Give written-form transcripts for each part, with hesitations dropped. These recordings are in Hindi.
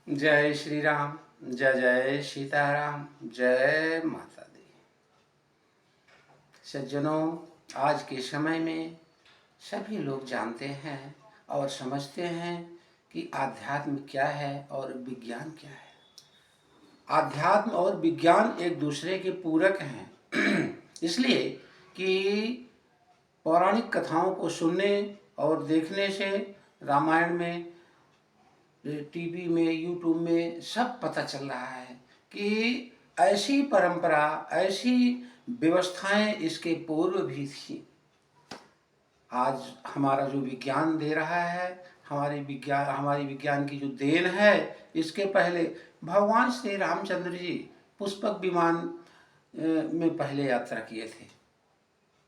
जय श्री राम। जय जय सीताराम। जय माता दी। सज्जनों, आज के समय में सभी लोग जानते हैं और समझते हैं कि आध्यात्म क्या है और विज्ञान क्या है। आध्यात्म और विज्ञान एक दूसरे के पूरक हैं। इसलिए कि पौराणिक कथाओं को सुनने और देखने से रामायण में, टीवी में, यूट्यूब में सब पता चल रहा है कि ऐसी परंपरा, ऐसी व्यवस्थाएं इसके पूर्व भी थी। आज हमारा जो विज्ञान दे रहा है, हमारी विज्ञान की जो देन है, इसके पहले भगवान श्री रामचंद्र जी पुष्पक विमान में पहले यात्रा किए थे।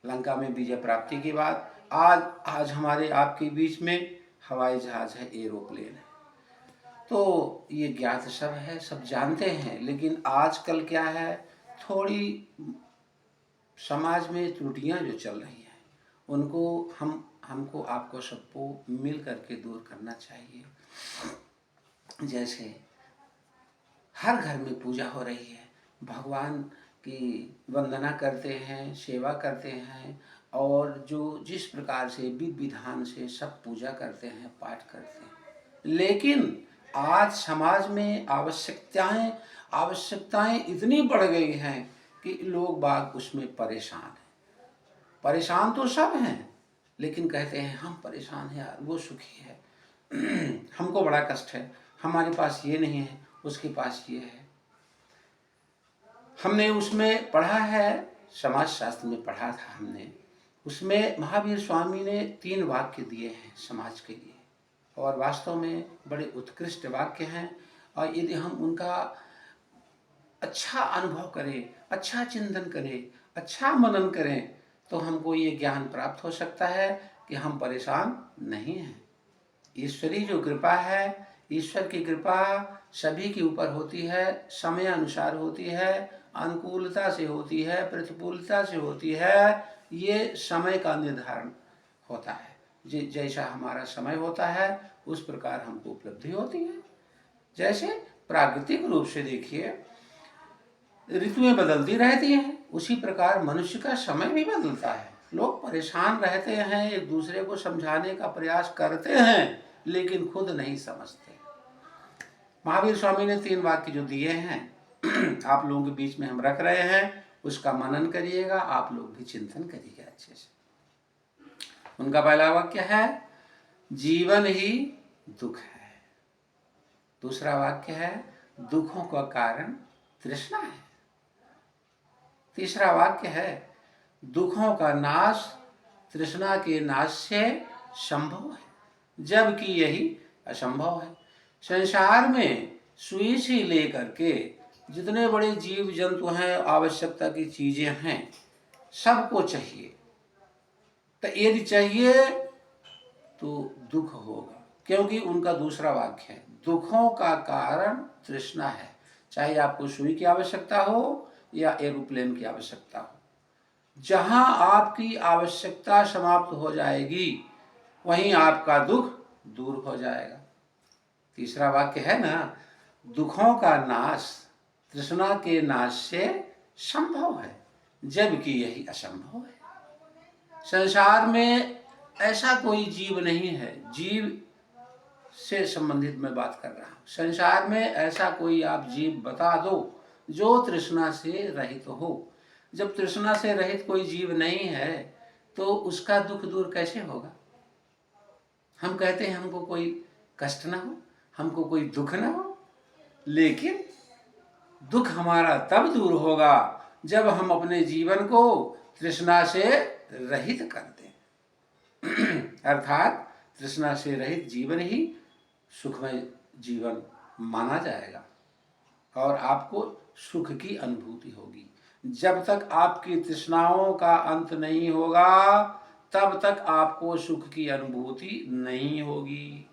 लंका में विजय प्राप्ति के बाद आज हमारे आपके बीच में हवाई जहाज है, एरोप्लेन है। तो ये ज्ञात सब है, सब जानते हैं। लेकिन आजकल क्या है, थोड़ी समाज में त्रुटियां जो चल रही हैं, उनको हमको आपको सबको मिल करके दूर करना चाहिए। जैसे हर घर में पूजा हो रही है, भगवान की वंदना करते हैं, सेवा करते हैं, और जो जिस प्रकार से विधि विधान से सब पूजा करते हैं, पाठ करते हैं। लेकिन आज समाज में आवश्यकताएं इतनी बढ़ गई हैं कि लोग बाग उसमें परेशान हैं। परेशान तो सब हैं, लेकिन कहते हैं हम परेशान हैं यार, वो सुखी है। हमको बड़ा कष्ट है, हमारे पास ये नहीं है, उसके पास ये है। हमने उसमें पढ़ा है, समाज शास्त्र में पढ़ा था हमने, उसमें महावीर स्वामी ने 3 वाक्य दिए हैं समाज के लिए, और वास्तव में बड़े उत्कृष्ट वाक्य हैं। और यदि हम उनका अच्छा अनुभव करें, अच्छा चिंतन करें, अच्छा मनन करें, तो हमको ये ज्ञान प्राप्त हो सकता है कि हम परेशान नहीं हैं। ईश्वरी जो कृपा है, ईश्वर की कृपा सभी के ऊपर होती है, समय अनुसार होती है, अनुकूलता से होती है, प्रतिकूलता से होती है। ये समय का निर्धारण होता है। जैसा हमारा समय होता है उस प्रकार हमको उपलब्धि होती है। जैसे प्राकृतिक रूप से देखिए, ऋतुएं बदलती रहती हैं, उसी प्रकार मनुष्य का समय भी बदलता है। लोग परेशान रहते हैं, एक दूसरे को समझाने का प्रयास करते हैं, लेकिन खुद नहीं समझते। महावीर स्वामी ने 3 वाक्य जो दिए हैं, आप लोगों के बीच में हम रख रहे हैं, उसका मनन करिएगा, आप लोग भी चिंतन करिएगा अच्छे से। उनका पहला वाक्य है, जीवन ही दुख है। दूसरा वाक्य है, दुखों का कारण तृष्णा है। तीसरा वाक्य है, दुखों का नाश तृष्णा के नाश से संभव है, जबकि यही असंभव है। संसार में सुई से लेकर के जितने बड़े जीव जंतु हैं, आवश्यकता की चीजें हैं, सबको चाहिए। तो यदि चाहिए तो दुख होगा, क्योंकि उनका दूसरा वाक्य है, दुखों का कारण तृष्णा है। चाहे आपको सुई की आवश्यकता हो या एरोप्लेन की आवश्यकता हो, जहां आपकी आवश्यकता समाप्त हो जाएगी वहीं आपका दुख दूर हो जाएगा। तीसरा वाक्य है ना, दुखों का नाश तृष्णा के नाश से संभव है, जबकि यही असंभव है। संसार में ऐसा कोई जीव नहीं है, जीव से संबंधित मैं बात कर रहा हूं। संसार में ऐसा कोई आप जीव बता दो जो तृष्णा से रहित हो। जब तृष्णा से रहित कोई जीव नहीं है तो उसका दुख दूर कैसे होगा। हम कहते हैं हमको कोई कष्ट ना हो, हमको कोई दुख ना हो, लेकिन दुख हमारा तब दूर होगा जब हम अपने जीवन को तृष्णा से रहित कर दें। अर्थात तृष्णा से रहित जीवन ही सुखमय जीवन माना जाएगा और आपको सुख की अनुभूति होगी। जब तक आपकी तृष्णाओं का अंत नहीं होगा, तब तक आपको सुख की अनुभूति नहीं होगी।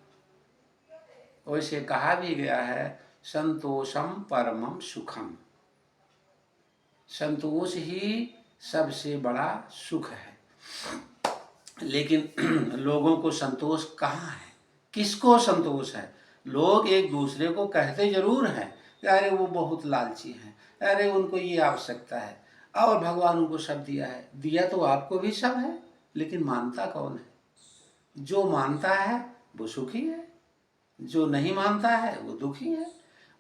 वैसे कहा भी गया है, संतोषम परमम सुखम। संतोष ही सबसे बड़ा सुख है। लेकिन लोगों को संतोष कहाँ है, किसको संतोष है? लोग एक दूसरे को कहते जरूर हैं कि अरे वो बहुत लालची हैं, अरे उनको ये आवश्यकता है, और भगवान उनको सब दिया है। दिया तो आपको भी सब है, लेकिन मानता कौन है? जो मानता है वो सुखी है, जो नहीं मानता है वो दुखी है।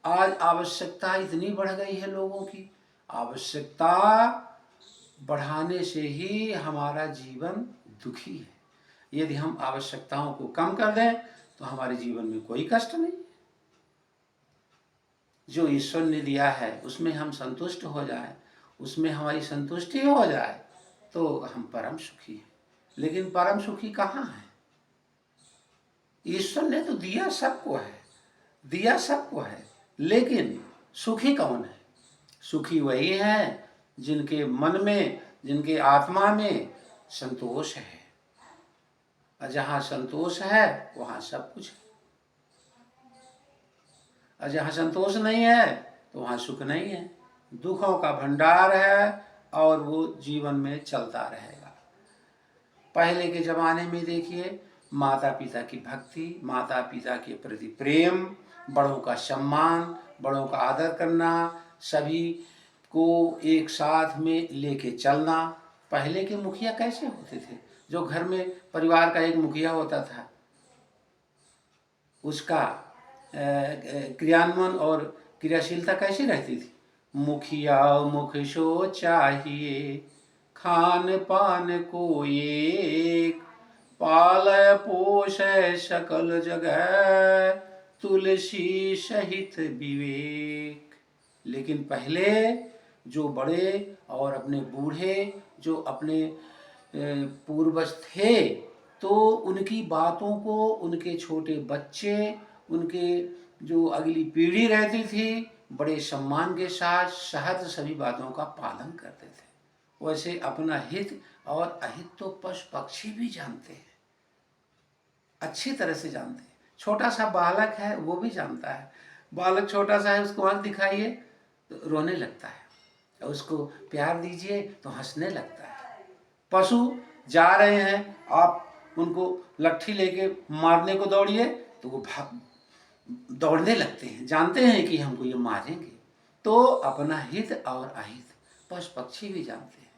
आज आवश्यकता इतनी बढ़ गई है लोगों की, आवश्यकता बढ़ाने से ही हमारा जीवन दुखी है। यदि हम आवश्यकताओं को कम कर दें तो हमारे जीवन में कोई कष्ट नहीं। जो ईश्वर ने दिया है उसमें हम संतुष्ट हो जाए, उसमें हमारी संतुष्टि हो जाए, तो हम परम सुखी हैं। लेकिन परम सुखी कहाँ है? ईश्वर ने तो दिया सबको है, दिया सबको है, लेकिन सुखी कौन है? सुखी वही है जिनके मन में, जिनके आत्मा में संतोष है। और जहाँ संतोष है वहाँ सब कुछ है, और जहाँ संतोष नहीं है तो वहाँ सुख नहीं है, दुखों का भंडार है और वो जीवन में चलता रहेगा। पहले के ज़माने में देखिए, माता पिता की भक्ति, माता पिता के प्रति प्रेम, बड़ों का सम्मान, बड़ों का आदर करना, सभी को एक साथ में लेके चलना। पहले के मुखिया कैसे होते थे? जो घर में परिवार का एक मुखिया होता था, उसका क्रियान्वयन और क्रियाशीलता कैसी रहती थी? मुखिया मुख सो चाहिए, खान पान को एक, पालय पोषय सकल जगह, तुलसी सहित विवेक। लेकिन पहले जो बड़े और अपने बूढ़े, जो अपने पूर्वज थे, तो उनकी बातों को उनके छोटे बच्चे, उनके जो अगली पीढ़ी रहती थी, बड़े सम्मान के साथ सहज सभी बातों का पालन करते थे। वैसे अपना हित और अहित तो पशु पक्षी भी जानते हैं, अच्छी तरह से जानते हैं। छोटा सा बालक है वो भी जानता है, बालक छोटा सा है, उसको आँख दिखाइए तो रोने लगता है, उसको प्यार दीजिए तो हंसने लगता है। पशु जा रहे हैं, आप उनको लट्ठी लेके मारने को दौड़िए तो वो भाग दौड़ने लगते हैं, जानते हैं कि हमको ये मारेंगे। तो अपना हित और अहित पशु पक्षी भी जानते हैं,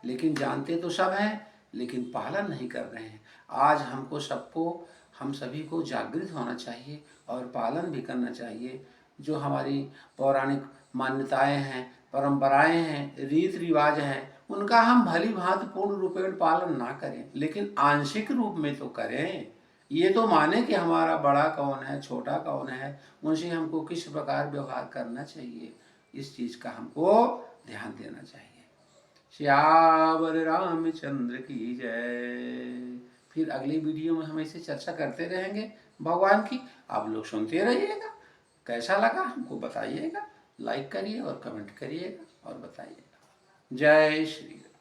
लेकिन जानते तो सब हैं, लेकिन पालन नहीं कर रहे हैं। आज हमको सबको, हम सभी को जागृत होना चाहिए और पालन भी करना चाहिए। जो हमारी पौराणिक मान्यताएं हैं, परंपराएं हैं, रीत रिवाज हैं, उनका हम भली भांति पूर्ण रूपेण पालन ना करें, लेकिन आंशिक रूप में तो करें। ये तो माने कि हमारा बड़ा कौन है, छोटा कौन है, उनसे हमको किस प्रकार व्यवहार करना चाहिए, इस चीज़ का हमको ध्यान देना चाहिए। श्यावर रामचंद्र की जय। फिर अगली वीडियो में हम ऐसे चर्चा करते रहेंगे भगवान की, आप लोग सुनते रहिएगा। कैसा लगा हमको बताइएगा, लाइक करिए और कमेंट करिएगा और बताइएगा। जय श्री राम।